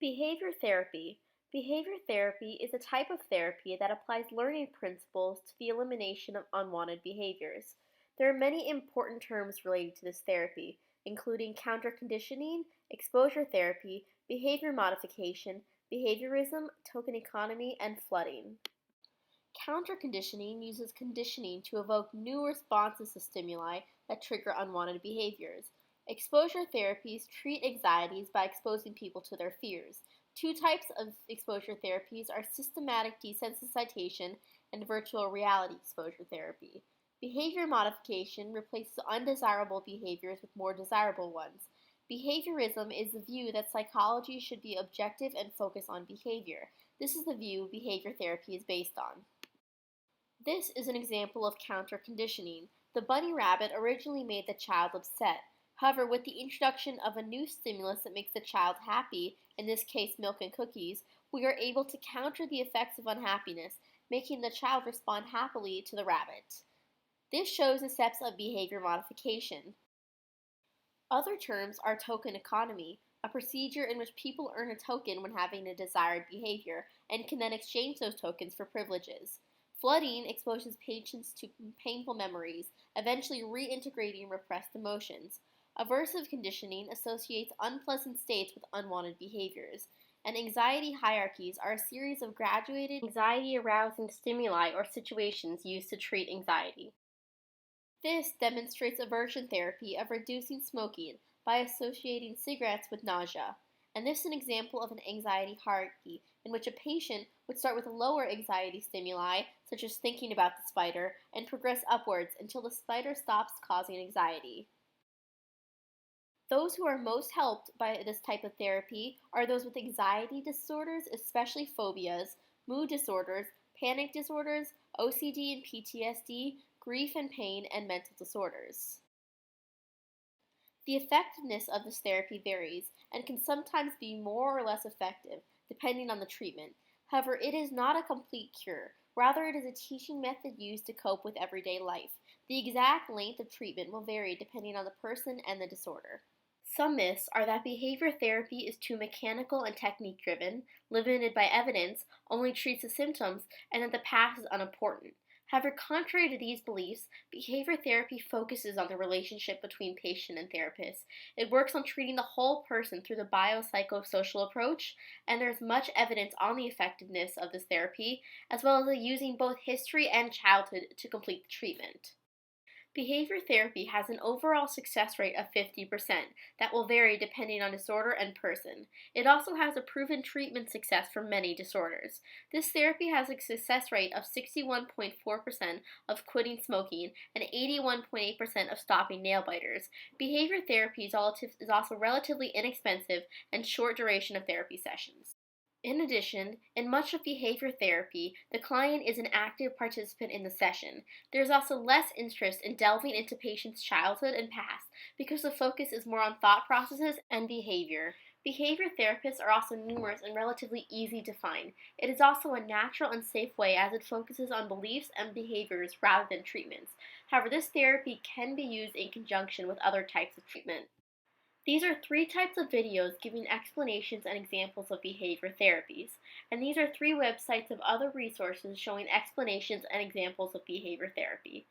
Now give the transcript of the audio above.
Behavior therapy. Behavior therapy is a type of therapy that applies learning principles to the elimination of unwanted behaviors. There are many important terms related to this therapy, including counter-conditioning, exposure therapy, behavior modification, behaviorism, token economy, and flooding. Counter-conditioning uses conditioning to evoke new responses to stimuli that trigger unwanted behaviors. Exposure therapies treat anxieties by exposing people to their fears. Two types of exposure therapies are systematic desensitization and virtual reality exposure therapy. Behavior modification replaces undesirable behaviors with more desirable ones. Behaviorism is the view that psychology should be objective and focus on behavior. This is the view behavior therapy is based on. This is an example of counter-conditioning. The bunny rabbit originally made the child upset. However, with the introduction of a new stimulus that makes the child happy, in this case milk and cookies, we are able to counter the effects of unhappiness, making the child respond happily to the rabbit. This shows the steps of behavior modification. Other terms are token economy, a procedure in which people earn a token when having a desired behavior, and can then exchange those tokens for privileges. Flooding exposes patients to painful memories, eventually reintegrating repressed emotions. Aversive conditioning associates unpleasant states with unwanted behaviors. And anxiety hierarchies are a series of graduated anxiety-arousing stimuli or situations used to treat anxiety. This demonstrates aversion therapy of reducing smoking by associating cigarettes with nausea. And this is an example of an anxiety hierarchy in which a patient would start with lower anxiety stimuli, such as thinking about the spider, and progress upwards until the spider stops causing anxiety. Those who are most helped by this type of therapy are those with anxiety disorders, especially phobias, mood disorders, panic disorders, OCD and PTSD, grief and pain, and mental disorders. The effectiveness of this therapy varies and can sometimes be more or less effective, depending on the treatment. However, it is not a complete cure. Rather, it is a teaching method used to cope with everyday life. The exact length of treatment will vary depending on the person and the disorder. Some myths are that behavior therapy is too mechanical and technique-driven, limited by evidence, only treats the symptoms, and that the past is unimportant. However, contrary to these beliefs, behavior therapy focuses on the relationship between patient and therapist. It works on treating the whole person through the biopsychosocial approach, and there's much evidence on the effectiveness of this therapy, as well as using both history and childhood to complete the treatment. Behavior therapy has an overall success rate of 50% that will vary depending on disorder and person. It also has a proven treatment success for many disorders. This therapy has a success rate of 61.4% of quitting smoking and 81.8% of stopping nail biters. Behavior therapy is also relatively inexpensive and short duration of therapy sessions. In addition, in much of behavior therapy, the client is an active participant in the session. There is also less interest in delving into patients' childhood and past because the focus is more on thought processes and behavior. Behavior therapists are also numerous and relatively easy to find. It is also a natural and safe way as it focuses on beliefs and behaviors rather than treatments. However, this therapy can be used in conjunction with other types of treatment. These are 3 types of videos giving explanations and examples of behavior therapies, and these are 3 websites of other resources showing explanations and examples of behavior therapy.